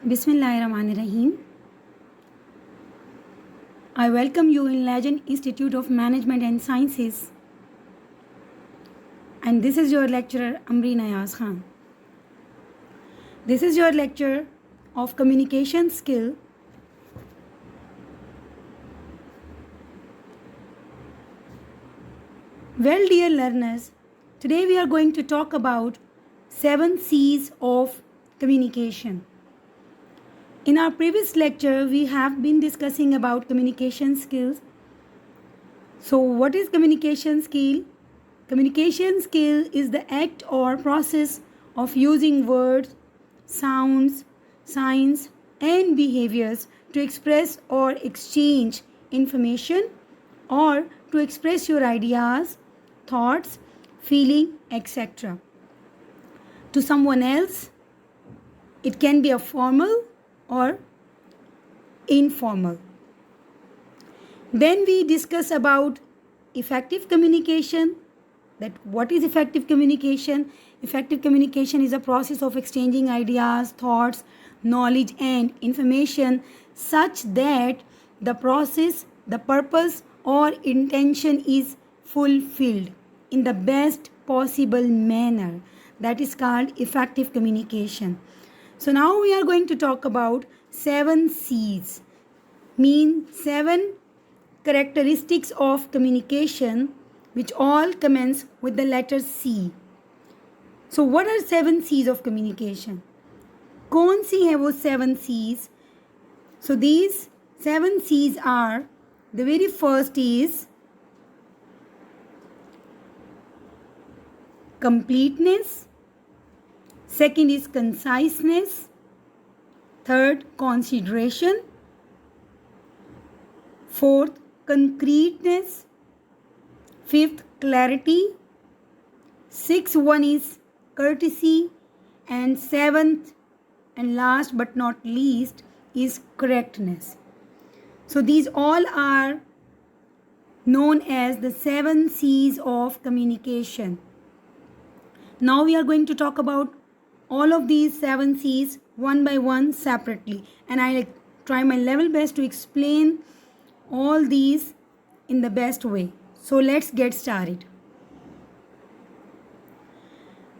Bismillahirrahmanirrahim. I welcome you in Legend Institute of Management and Sciences, and this is your lecturer Amreen Ayaz Khan. This is your lecture of communication skill. Well, dear learners, today we are going to talk about 7 C's of communication. In our previous lecture, we have been discussing about communication skills. So, what is communication skill? Communication skill is the act or process of using words, sounds, signs, and behaviors to express or exchange information or to express your ideas, thoughts, feeling, etc. to someone else. It can be a formal or informal. Then we discuss about effective communication. That what is effective communication? Effective communication is a process of exchanging ideas, thoughts, knowledge and information such that the process, the purpose or intention is fulfilled in the best possible manner. That is called effective communication. So now we are going to talk about 7 C's, mean 7 characteristics of communication which all commence with the letter C. So what are 7 C's of communication? कौन सी है वो 7 C's? So these 7 C's are, the very first is completeness, second is conciseness, third consideration, fourth concreteness, fifth clarity, sixth one is courtesy, and seventh and last but not least is correctness. So these all are known as the 7 C's of communication. Now we are going to talk about all of these 7 C's one by one separately, and I'll try my level best to explain all these in the best way. So let's get started.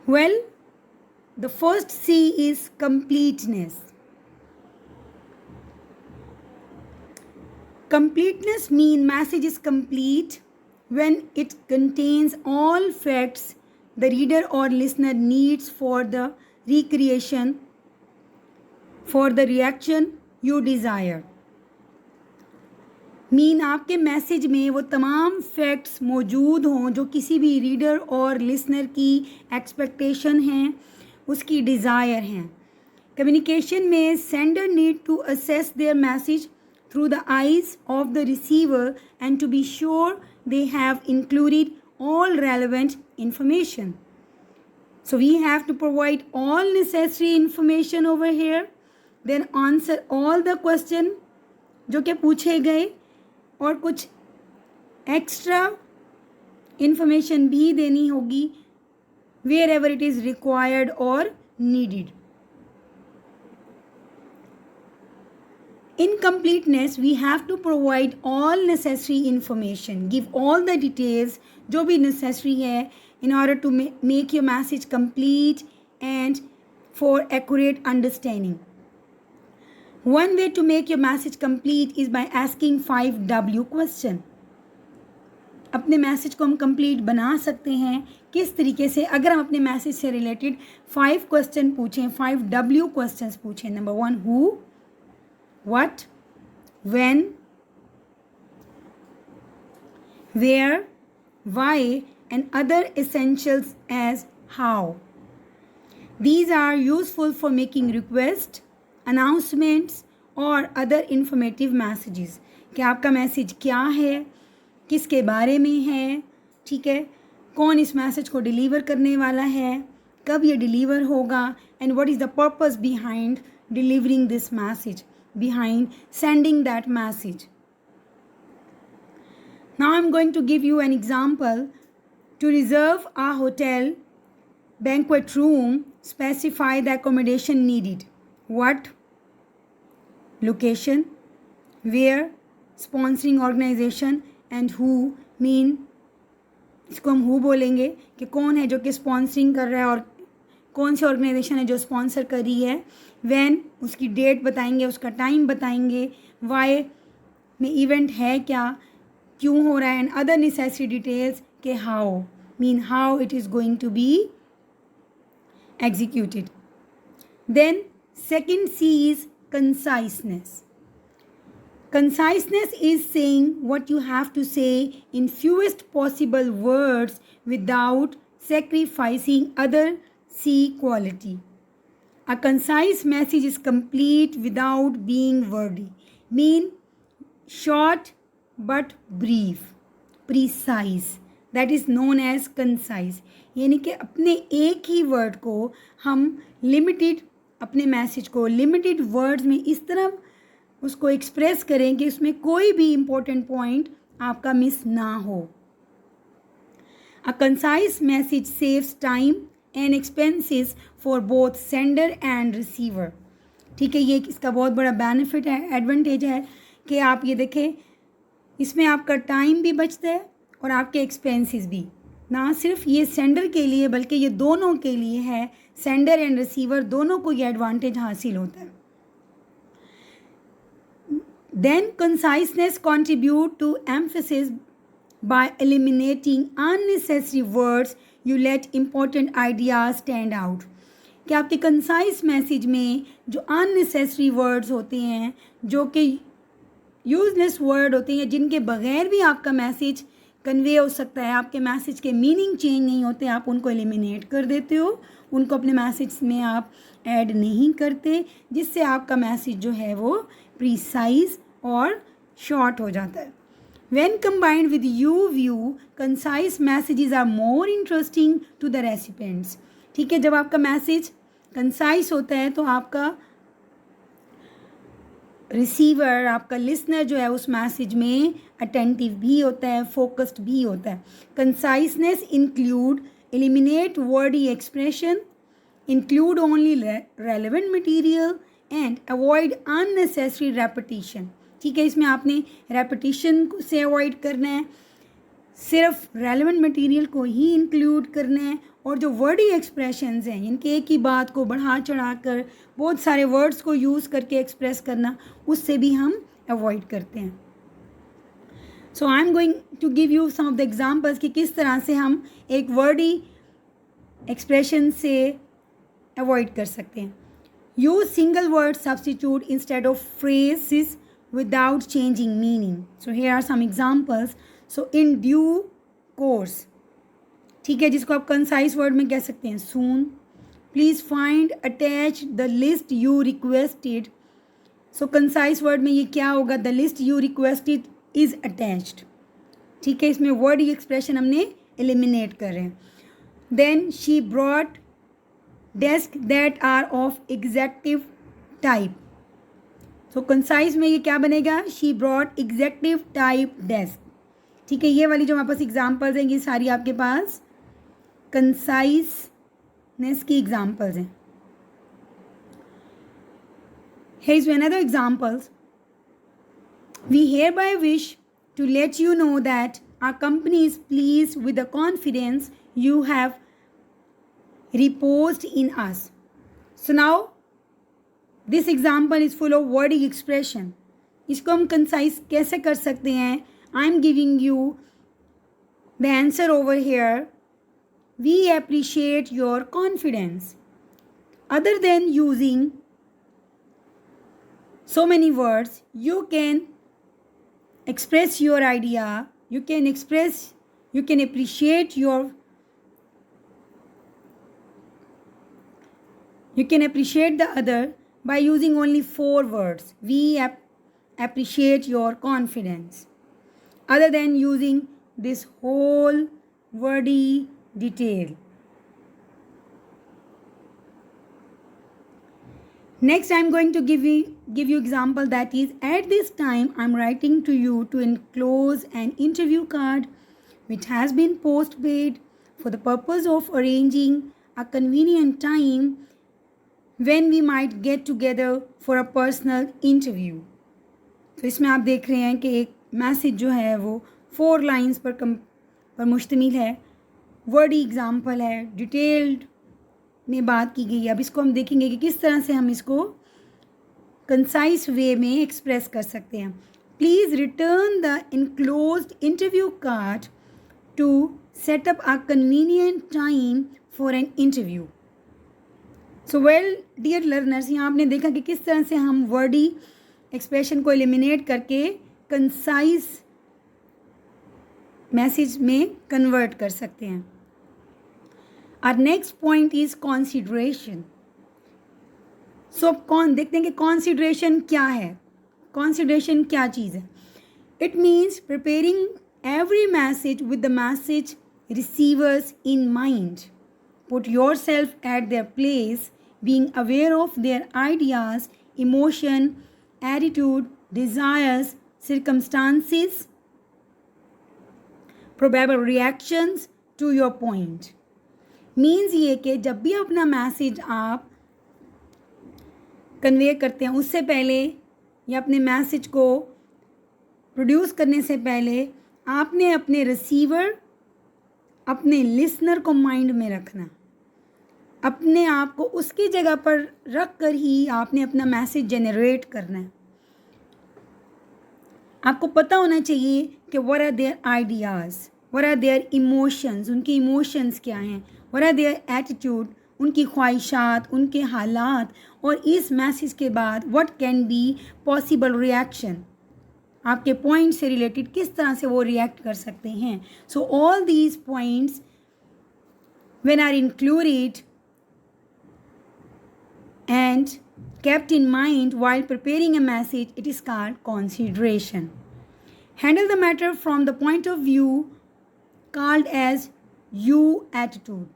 Well, the first C is completeness. Completeness means message is complete when it contains all facts the reader or listener needs for the recreation, for the reaction you desire. Mean आपके message में वो तमाम facts मौजूद हों जो किसी भी reader और लिसनर की एक्सपेक्टेशन हैं, उसकी डिज़ायर हैं. कम्युनिकेशन में sender need to assess their message through the eyes of the receiver and to be sure they have included all relevant information. So we have to provide all necessary information over here, then answer all the question जो कि पूछे गए और कुछ extra information भी देनी होगी wherever it is required or needed. In completeness, we have to provide all necessary information, give all the details जो भी necessary है in order to make your message complete and for accurate understanding. One way to make your message complete is by asking 5W question. अपने message को हम complete बना सकते हैं किस तरीके से? अगर हम अपने मैसेज से रिलेटेड 5 क्वेश्चन पूछें, 5W क्वेश्चंस पूछें. Number 1, who, what, when, where, why, and other essentials as how. These are useful for making requests, announcements or other informative messages. कि आपका मैसेज क्या है, किसके बारे में है, ठीक है, कौन इस मैसेज को डिलीवर करने वाला है, कब ये डिलीवर होगा, and what is the purpose behind delivering this message, behind sending that message. Now I'm going to give you an example. To reserve a hotel banquet room, specify the accommodation needed. What, location, where, sponsoring organization, and who mean, इसको हम who बोलेंगे कि कौन है जो कि sponsoring कर रहा है और कौन सी ऑर्गेनाइजेशन है जो स्पॉन्सर कर रही है. व्हेन, उसकी डेट बताएंगे, उसका टाइम बताएंगे. वाई में इवेंट है क्या, क्यों हो रहा है, एंड अदर नेसेसरी डिटेल्स के how mean how it is going to be executed. Then second C is conciseness. Conciseness is saying what you have to say in fewest possible words without sacrificing other C quality. A concise message is complete without being wordy. Mean short but brief, precise. That is known as concise. यानी कि अपने एक ही word को हम limited, अपने message को limited words में इस तरह उसको एक्सप्रेस करें कि उसमें कोई भी इम्पोर्टेंट पॉइंट आपका मिस ना हो. अ concise message saves time and expenses for both sender and receiver. ठीक है, ये इसका बहुत बड़ा बेनिफिट है, एडवांटेज है कि आप ये देखें, इसमें आपका टाइम भी बचता है और आपके एक्सपेंसेस भी. ना सिर्फ ये सेंडर के लिए बल्कि ये दोनों के लिए है, सेंडर एंड रिसीवर दोनों को ये एडवांटेज हासिल होता है. Then conciseness contribute to emphasis by eliminating unnecessary words. You let important ideas stand out. कि आपके कंसाइज मैसेज में जो अननेसेसरी वर्ड्स होते हैं, जो कि यूजलेस वर्ड होते हैं, जिनके बगैर भी आपका मैसेज कन्वे हो सकता है, आपके मैसेज के मीनिंग चेंज नहीं होते, आप उनको एलिमिनेट कर देते हो, उनको अपने मैसेज में आप ऐड नहीं करते, जिससे आपका मैसेज जो है वो प्रिसाइज और शॉर्ट हो जाता है. When combined with you view, concise messages are more interesting to the recipients. ठीक है, जब आपका मैसेज कंसाइज होता है तो आपका रिसीवर, आपका लिसनर जो है उस मैसेज में अटेंटिव भी होता है, फोकस्ड भी होता है. Conciseness include eliminate wordy expression, include only relevant material and avoid unnecessary repetition. ठीक है, इसमें आपने रेपिटिशन से अवॉइड करना है, सिर्फ रेलेवेंट मटेरियल को ही इंक्लूड करना है, और जो वर्डी एक्सप्रेशंस हैं, इनके एक ही बात को बढ़ा चढ़ा कर बहुत सारे वर्ड्स को यूज़ करके एक्सप्रेस करना, उससे भी हम अवॉइड करते हैं. So I am going to give you some of the examples कि किस तरह से हम एक वर्डी एक्सप्रेशन से अवॉइड कर सकते हैं. Use single word substitute instead of phrases without changing meaning. So here are some examples. So in due course, ठीक है, जिसको आप कंसाइज वर्ड में कह सकते हैं soon. Please find attach the list you requested. So concise word में ये क्या होगा, the list you requested is attached. ठीक है, इसमें वर्ड एक्सप्रेशन हमने एलिमिनेट कर रहे हैं. Then she brought desk that are of executive type. So concise में ये क्या बनेगा, she brought executive type desk. ठीक है, ये वाली जो हमारे पास एग्जाम्पल्स हैं ये सारी आपके पास कंसाइजनेस की एग्जाम्पल्स हैं. Here is another examples. We hereby wish to let you know that our company is pleased with the confidence you have reposed in us. So now this example is full of wording expression. इसको हम concise कैसे कर सकते हैं, I am giving you the answer over here. We appreciate your confidence. Other than using so many words, you can express your idea, you can appreciate the other by using only 4 words. We appreciate your confidence, other than using this whole wordy detail. Next, I am going to give you example, that is, at this time I am writing to you to enclose an interview card which has been post-paid for the purpose of arranging a convenient time when we might get together for a personal interview. तो इसमें आप देख रहे हैं कि एक message जो है वो 4 लाइन्स पर मुश्तमिल है, वर्डी एग्जाम्पल है, डिटेल्ड में बात की गई है. अब इसको हम देखेंगे कि किस तरह से हम इसको कंसाइज वे में एक्सप्रेस कर सकते हैं. Please return the enclosed interview card to set up a convenient time for an interview. So well dear learners, यहाँ आपने देखा कि किस तरह से हम वर्डी एक्सप्रेशन को एलिमिनेट करके कंसाइज मैसेज में कन्वर्ट कर सकते हैं. Our next point is consideration. So देखते हैं कि consideration क्या है. Consideration क्या चीज़ है. It means preparing every message with the message receivers in mind. Put yourself at their place, being aware of their ideas, emotion, attitude, desires, circumstances, probable reactions to your point. Means ये कि जब भी अपना message आप convey करते हैं उससे पहले या अपने मैसेज को प्रोड्यूस करने से पहले आपने अपने रिसीवर, अपने लिसनर को माइंड में रखना. अपने आप को उसकी जगह पर रख कर ही आपने अपना मैसेज जनरेट करना है. आपको पता होना चाहिए कि what are their ideas, what are their emotions, उनके इमोशंस क्या हैं, व्हाट आर देयर एटीट्यूड, उनकी ख्वाहिशात, उनके हालात, और इस मैसेज के बाद what can be possible reaction, आपके पॉइंट से रिलेटेड किस तरह से वो रिएक्ट कर सकते हैं. So all these points when are included and kept in mind while preparing a message, it is called consideration. Handle the matter from the point of view called as you attitude.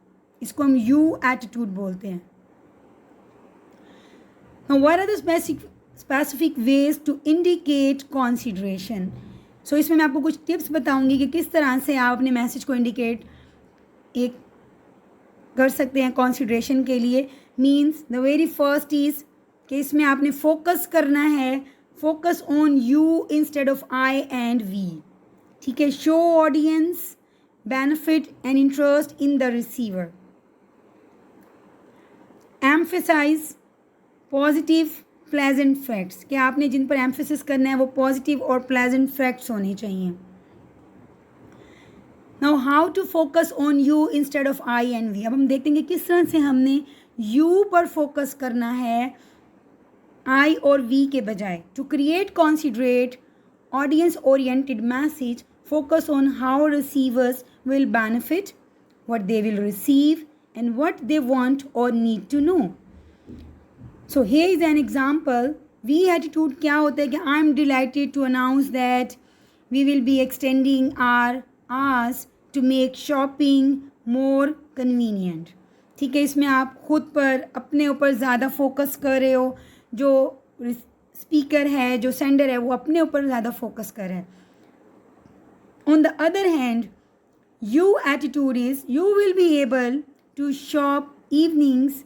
इसको हम you attitude बोलते हैं. Now what are the specific ways to indicate consideration? So इसमें मैं आपको कुछ tips बताऊंगी कि किस तरह से आप अपने मैसेज को इंडिकेट एक कर सकते हैं कंसिडरेशन के लिए. Means the very first is कि इसमें आपने फोकस करना है, focus on you instead of I and we. ठीक है. Show audience benefit and interest in the receiver. Emphasize positive pleasant facts, कि आपने जिन पर एम्फेसिस करना है वो पॉजिटिव और प्लेजेंट फैक्ट्स होने चाहिए. Now how to focus on you instead of I and we. अब हम देखते हैं कि किस तरह से हमने यू पर फोकस करना है आई और वी के बजाय. To create considerate audience oriented message, focus on how receivers will benefit, what they will receive and what they want or need to know. So here is an example. We attitude क्या होता है कि I am delighted to announce that we will be extending our hours to make shopping more convenient. ठीक है. इसमें आप खुद पर अपने ऊपर ज़्यादा फोकस कर रहे हो, जो स्पीकर है, जो सेंडर है, वो अपने ऊपर ज़्यादा फोकस कर रहे हैं. On the other hand you attitude is you will be able to shop evenings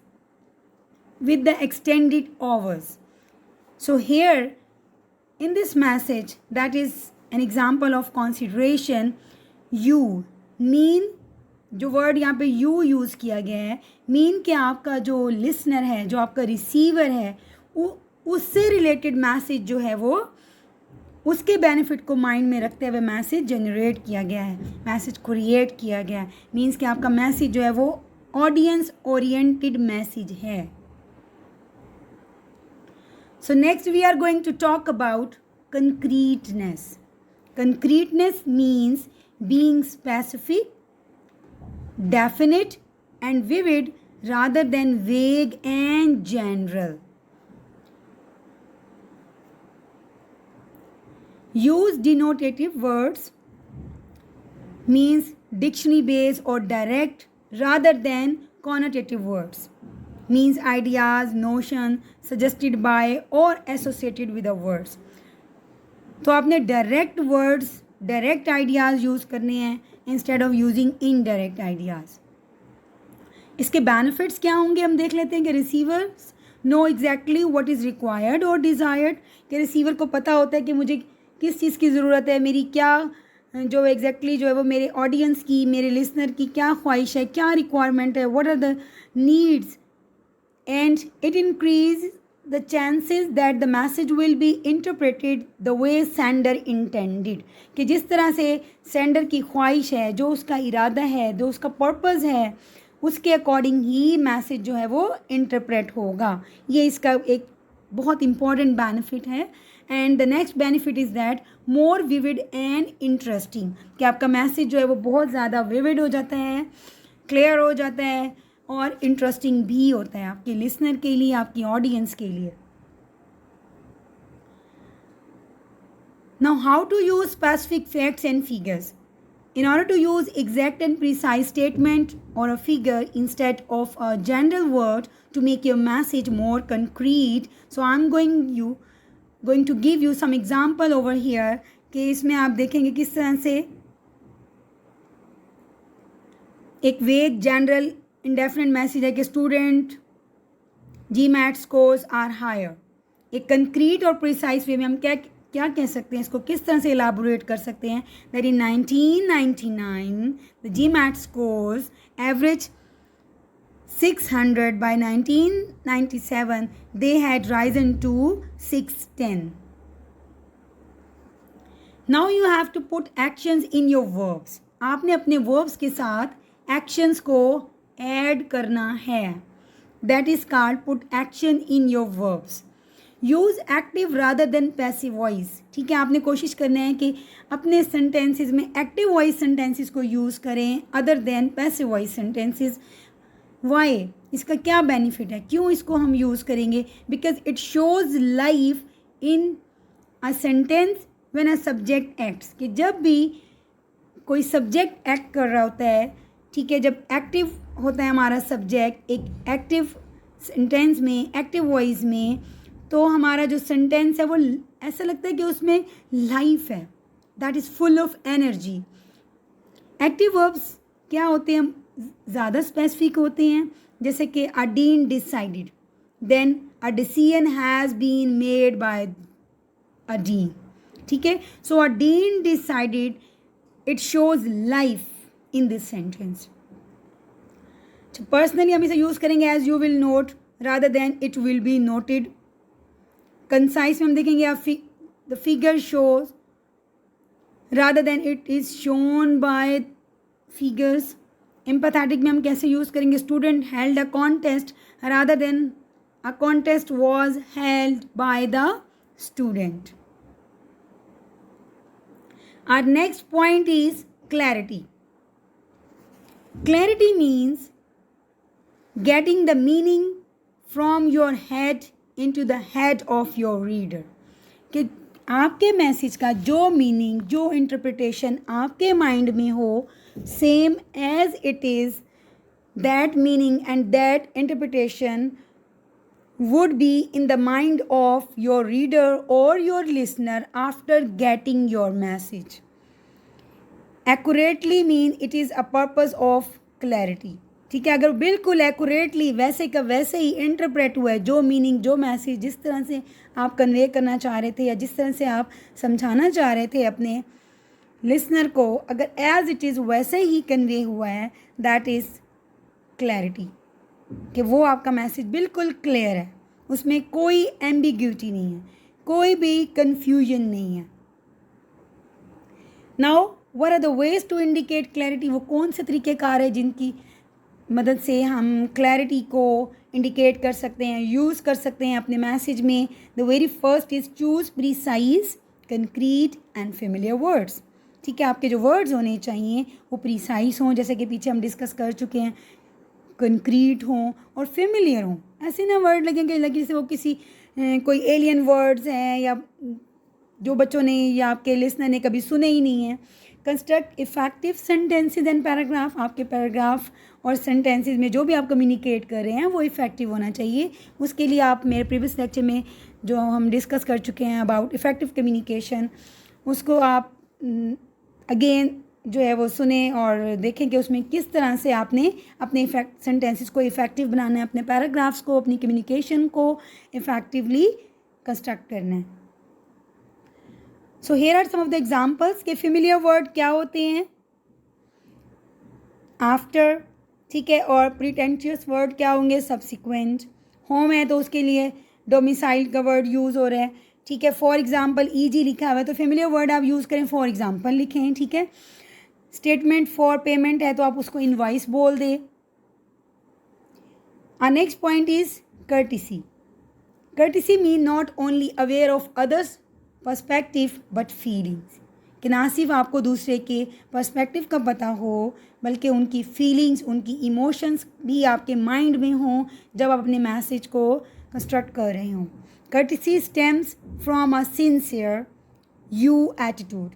with the extended hours. So here in this message, that is an example of consideration. You mean, जो word यहाँ पे you use किया गया है, mean कि आपका जो listener है, जो आपका रिसीवर है, उससे रिलेटेड मैसेज जो है वो उसके बेनिफिट को माइंड में रखते हुए मैसेज जनरेट किया गया है, मैसेज क्रिएट किया गया है. मीन्स कि आपका मैसेज जो है वो ऑडियंस ओरिएंटेड मैसेज है. So next we are going to talk about concreteness. Concreteness means being specific, definite and vivid rather than vague and general. Use denotative words, means dictionary based or direct rather than connotative words. Means ideas, notion suggested by or associated with the words. तो आपने direct words, direct ideas use करने हैं instead of using indirect ideas. इसके benefits क्या होंगे हम देख लेते हैं कि receivers know exactly what is required और डिज़ायर्ड, कि रिसीवर को पता होता है कि मुझे किस चीज़ की ज़रूरत है, मेरी क्या जो एग्जैक्टली जो है वो मेरे ऑडियंस की, मेरे लिसनर की क्या ख्वाहिश है, क्या रिक्वायरमेंट है, what are the needs, and it increases the chances that the message will be interpreted the way sender intended, कि जिस तरह से सेंडर की ख्वाहिश है, जो उसका इरादा है, जो उसका पर्पज़ है, उसके अकॉर्डिंग ही मैसेज जो है वो इंटरप्रेट होगा. ये इसका एक बहुत इम्पॉर्टेंट बेनिफिट है. And the next benefit is that more vivid and interesting, कि आपका मैसेज जो है वो बहुत ज़्यादा विविड हो जाता है, क्लियर हो जाता है और इंटरेस्टिंग भी होता है आपके लिसनर के लिए, आपकी ऑडियंस के लिए. Now how to use specific facts and figures. In order to use exact and precise statement or a figure instead of a general word to make your message more concrete, so I'm going to give you some example over here कि इसमें आप देखेंगे किस तरह से एक वेग general indefinite message है कि student GMAT scores are higher. एक कंक्रीट और प्रिसाइज वे में हम क्या कह सकते हैं, इसको किस तरह से इलाबोरेट कर सकते हैं, that in 1999 the GMAT scores average 600, by 1997 they had risen to 610. Now you have to put actions in your verbs. आपने अपने verbs के साथ actions को ऐड करना है. That is called put action in your verbs. Use active rather than passive voice. ठीक है, आपने कोशिश करना है कि अपने सेंटेंसेस में एक्टिव वॉइस सेंटेंसेस को यूज़ करें other than passive voice sentences. Why, इसका क्या बेनिफिट है, क्यों इसको हम यूज़ करेंगे? Because it shows life in a sentence when a subject acts, कि जब भी कोई सब्जेक्ट एक्ट कर रहा होता है, ठीक है, जब एक्टिव होता है हमारा सब्जेक्ट एक एक्टिव सेंटेंस में, एक्टिव वॉइस में, तो हमारा जो सेंटेंस है वो ऐसा लगता है कि उसमें लाइफ है, that is full of energy. Active verbs क्या होते हैं, ज़्यादा स्पेसिफिक होते हैं, जैसे कि a dean decided, than a decision has been made by a dean. ठीक है, so a dean decided, it shows life in this sentence. Personally हम इसे यूज़ करेंगे as you will note rather than it will be noted. Concise में हम देखेंगे the figure shows rather than it is shown by figures. Empathetic में हम कैसे use करेंगे, student held a contest rather than a contest was held by the student. Our next point is clarity. Clarity means getting the meaning from your head into the head of your reader. कि आपके message का जो meaning, जो interpretation आपके mind में हो, same as it is that meaning and that interpretation would be in the mind of your reader or your listener after getting your message. Accurately mean it is a purpose of clarity. ठीक है, अगर बिल्कुल accurately वैसे का वैसे ही interpret हुआ है, जो मीनिंग, जो मैसेज जिस तरह से आप कन्वे करना चाह रहे थे या जिस तरह से आप समझाना चाह रहे थे अपने लिसनर को, अगर एज इट इज़ वैसे ही कन्वे हुआ है, दैट इज़ क्लैरिटी, कि वो आपका मैसेज बिल्कुल क्लियर है, उसमें कोई एम्बिग्यूटी नहीं है, कोई भी कन्फ्यूजन नहीं है. Now what are the ways to indicate clarity. वो कौन से तरीक़ेकार है जिनकी मदद से हम क्लैरिटी को इंडिकेट कर सकते हैं, यूज़ कर सकते हैं अपने मैसेज में. The very first is choose precise, concrete and familiar words. ठीक है, आपके जो वर्ड्स होने चाहिए वो प्रिसाइज हों, जैसे कि पीछे हम डिस्कस कर चुके हैं, कंक्रीट हों और फेमिलियर हों. ऐसे ना वर्ड लगेंगे लगे जैसे वो किसी कोई एलियन वर्ड्स हैं या जो बच्चों ने या आपके लिसनर ने कभी सुने ही नहीं हैं. Construct effective sentences and paragraph. आपके पैराग्राफ और सेंटेंसेज में जो भी आप कम्युनिकेट कर रहे हैं वो इफ़ेक्टिव होना चाहिए. उसके लिए आप मेरे प्रीवियस लेक्चर में जो हम डिस्कस कर चुके हैं अबाउट इफ़ेक्टिव कम्युनिकेशन, उसको आप अगेन जो है वो सुने और देखें कि उसमें किस तरह से आपने अपने सेंटेंसेस को इफ़ेक्टिव बनाना है, अपने पैराग्राफ्स को, अपनी कम्युनिकेशन को इफ़ेक्टिवली कंस्ट्रक्ट करना है। So here are some of the examples के फेमिलियर वर्ड क्या होते हैं, आफ्टर, ठीक है, और प्रीटेंशियस वर्ड क्या होंगे, सब्सिक्वेंट। होम है तो उसके लिए डोमिसाइल का वर्ड यूज़ हो रहा है, ठीक है। फॉर एग्जाम्पल ईजी लिखा हुआ है तो फेमिलियर वर्ड आप यूज़ करें, फॉर एग्जाम्पल लिखें, ठीक है। स्टेटमेंट फॉर पेमेंट है तो आप उसको इनवॉइस बोल दें। Our next point is courtesy. Courtesy mean not only aware of others' perspective but feelings. कि ना सिर्फ आपको दूसरे के पर्सपेक्टिव का पता हो बल्कि उनकी फीलिंग्स, उनकी इमोशंस भी आपके माइंड में हों जब आप अपने मैसेज को कंस्ट्रक्ट कर रहे हों। Courtesy stems from a sincere you attitude.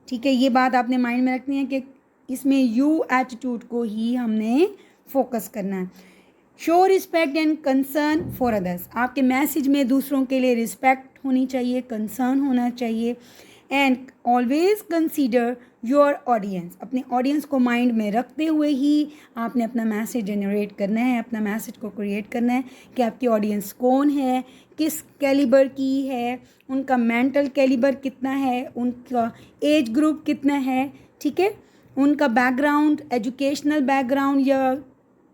ठीक है, ये बात आपने माइंड में रखनी है कि इसमें यू एटीट्यूड को ही हमने फोकस करना है। Show respect and concern for others, आपके मैसेज में दूसरों के लिए रिस्पेक्ट होनी चाहिए, कंसर्न होना चाहिए। And always consider your audience, अपने ऑडियंस को माइंड में रखते हुए ही आपने अपना मैसेज जनरेट करना है, अपना मैसेज को क्रिएट करना है कि आपकी ऑडियंस कौन है, किस कैलिबर की है, उनका मेंटल कैलिबर कितना है, उनका एज ग्रुप कितना है, ठीक है, उनका बैकग्राउंड, एजुकेशनल बैकग्राउंड या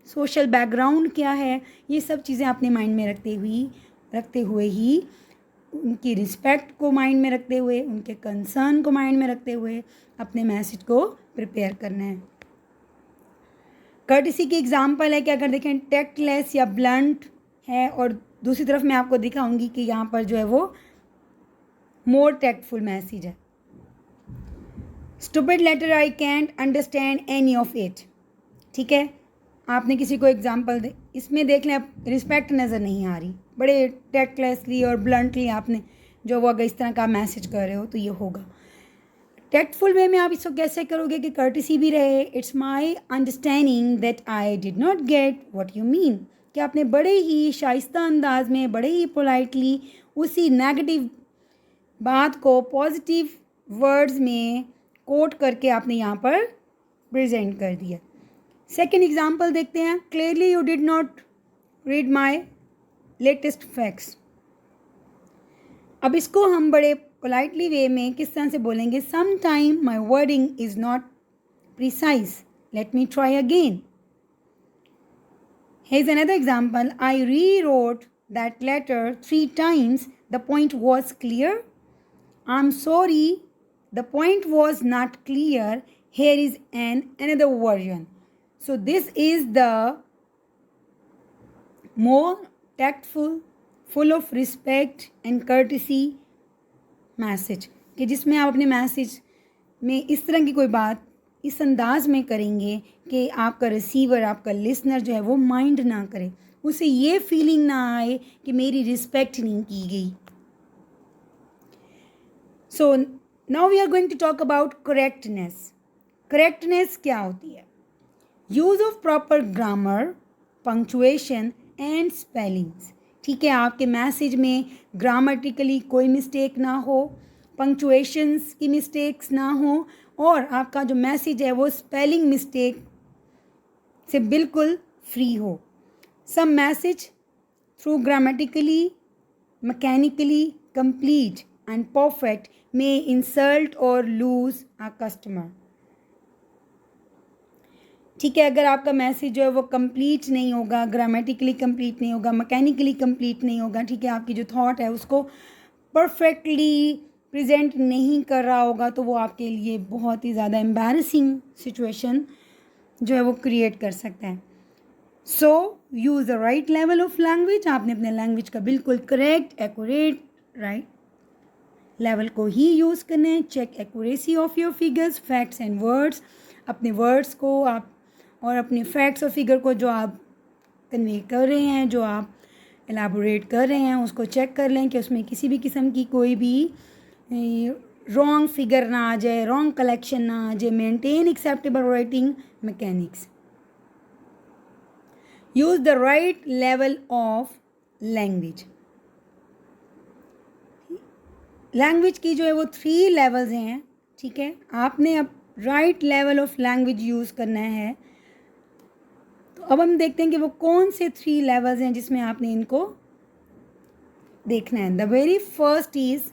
सोशल बैकग्राउंड क्या है। ये सब चीज़ें अपने माइंड में रखते हुए ही उनकी रिस्पेक्ट को माइंड में रखते हुए, उनके कंसर्न को माइंड में रखते हुए अपने मैसेज को प्रिपेयर करना है। कर्टिसी की एग्जांपल है कि अगर देखें टैक्टलेस या ब्लंट है, और दूसरी तरफ मैं आपको दिखाऊंगी कि यहाँ पर जो है वो मोर टैक्टफुल मैसेज है। Stupid letter I can't understand any of it, ठीक है। आपने किसी को एग्जांपल दे, इसमें देख लें, आप रिस्पेक्ट नज़र नहीं आ रही, बड़े टैक्टलेसली और ब्लंटली आपने जो वो अगर इस तरह का मैसेज कर रहे हो तो ये होगा। टैक्टफुल वे में आप इसको कैसे करोगे कि कर्टिसी भी रहे, it's my understanding that I did not get what you mean, कि आपने बड़े ही शाइस्ता अंदाज में, बड़े ही पोलाइटली उसी नेगेटिव बात को पॉजिटिव वर्ड्स में कोट करके आपने यहाँ पर प्रेजेंट कर दिया। सेकेंड एग्जाम्पल देखते हैं, clearly you did not read my latest facts. अब इसको हम बड़े पोलाइटली वे में किस तरह से बोलेंगे, some time my wording is not precise, let me try again. Here's another example, I rewrote that letter 3 times, the point was clear. I'm sorry, the point was not clear, here is another version. So this is the more tactful, full of respect and courtesy message, कि जिसमें आप अपने message में इस तरह की कोई बात इस अंदाज में करेंगे कि आपका रिसीवर, आपका लिसनर जो है वो माइंड ना करे, उसे ये फीलिंग ना आए कि मेरी रिस्पेक्ट नहीं की गई। So now we are going to talk about correctness. Correctness क्या होती है? Use of proper grammar, punctuation and spellings, ठीक है। आपके मैसेज में ग्रामेटिकली कोई मिस्टेक ना हो, पंक्चुएशंस की मिस्टेक्स ना हो, और आपका जो मैसेज है वो स्पेलिंग मिस्टेक से बिल्कुल फ्री हो। Some message through grammatically, mechanically complete and perfect may insult और लूज अ कस्टमर, ठीक है। अगर आपका मैसेज जो है वो कंप्लीट नहीं होगा, ग्रामेटिकली कंप्लीट नहीं होगा, मैकेनिकली कंप्लीट नहीं होगा, ठीक है, आपकी जो थॉट है उसको परफेक्टली प्रेजेंट नहीं कर रहा होगा, तो वो आपके लिए बहुत ही ज़्यादा एम्बैरसिंग सिचुएशन जो है वो क्रिएट कर सकता है। So use the right level of language, आपने अपने लैंग्वेज का बिल्कुल करेक्ट, एक्यूरेट, राइट लेवल को ही यूज़ करना है। Check accuracy of your figures, facts and words, अपने वर्ड्स को आप और अपने फैक्ट्स और फिगर को जो आप कन्वे कर रहे हैं, जो आप एलाबोरेट कर रहे हैं, उसको चेक कर लें कि उसमें किसी भी किस्म की कोई भी रॉन्ग फिगर ना आ जाए, रॉन्ग कलेक्शन ना आ जाए। Maintain acceptable writing mechanics. Use the right level of language. Language की जो है वो 3 लेवल्स हैं, ठीक है। आपने अब right level of language use करना है। तो अब हम देखते हैं कि वो कौन से 3 लेवल्स हैं जिसमें आपने इनको देखना है। The very first is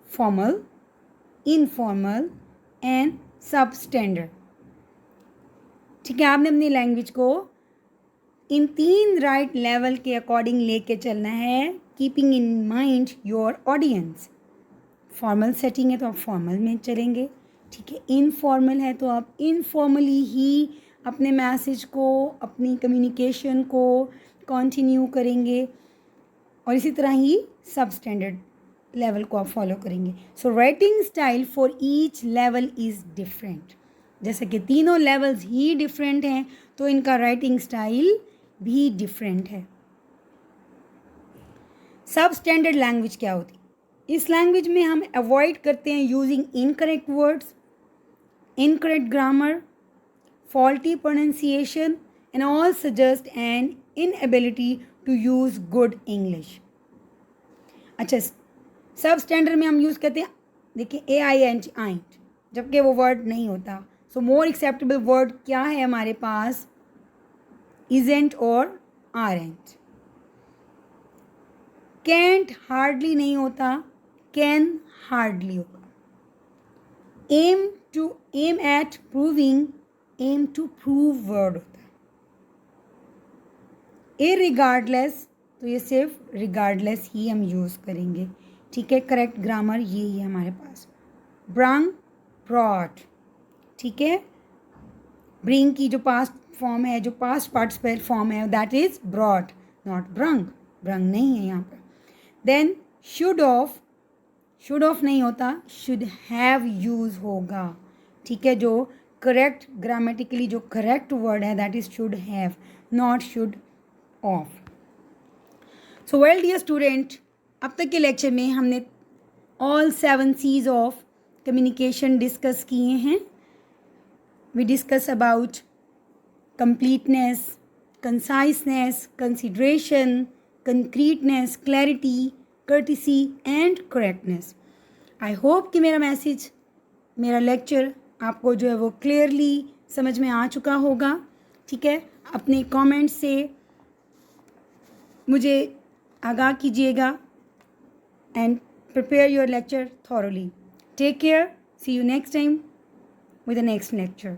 formal, informal and सब स्टैंडर्ड। ठीक है, आपने अपनी लैंग्वेज को इन 3 राइट लेवल के अकॉर्डिंग लेके चलना है, keeping in mind your audience. Formal setting है तो आप फॉर्मल में चलेंगे, ठीक है। इनफॉर्मल है तो आप इनफॉर्मली ही अपने मैसेज को, अपनी कम्युनिकेशन को कंटिन्यू करेंगे, और इसी तरह ही सब स्टैंडर्ड लेवल को आप फॉलो करेंगे। So writing style for each level is different. जैसे कि तीनों लेवल्स ही डिफरेंट हैं तो इनका राइटिंग स्टाइल भी डिफरेंट है। सब स्टैंडर्ड लैंग्वेज क्या होती है? इस लैंग्वेज में हम अवॉइड करते हैं using incorrect words, incorrect grammar, faulty pronunciation and all suggest an inability to use good English। अच्छा, सब स्टैंडर्ड में हम यूज़ करते हैं, देखिए AINT आइंट, जबकि वो वर्ड नहीं होता। सो मोर एक्सेप्टेबल वर्ड क्या है हमारे पास? इजेंट और आरेंट। कैंट हार्डली नहीं होता, कैन हार्डली होगा। Aim at proving, aim to prove word होता है। इररिगार्डलेस, तो ये सिर्फ रिगार्डलेस ही हम यूज़ करेंगे, ठीक है। करेक्ट ग्रामर यही है हमारे पास। ब्रंग, ब्रॉट, ठीक है। ब्रिंग की जो पास्ट फॉर्म है, जो पास्ट पार्टिसिपल फॉर्म है, that is brought, not brung. Brung नहीं है यहाँ पर। Then should of, should of नहीं होता, शुड हैव यूज़ होगा, ठीक है। जो करेक्ट ग्रामेटिकली जो करेक्ट वर्ड है that is should have, not should of. So well dear student, अब तक के लेक्चर में हमने all 7 C's of communication discuss किए हैं। We discuss about completeness, conciseness, consideration, concreteness, clarity, courtesy and correctness। I hope कि मेरा मैसेज, मेरा लेक्चर आपको जो है वो क्लियरली समझ में आ चुका होगा, ठीक है। अपने कमेंट से मुझे आगाह कीजिएगा and prepare your lecture thoroughly. Take care, see you next time with the next lecture।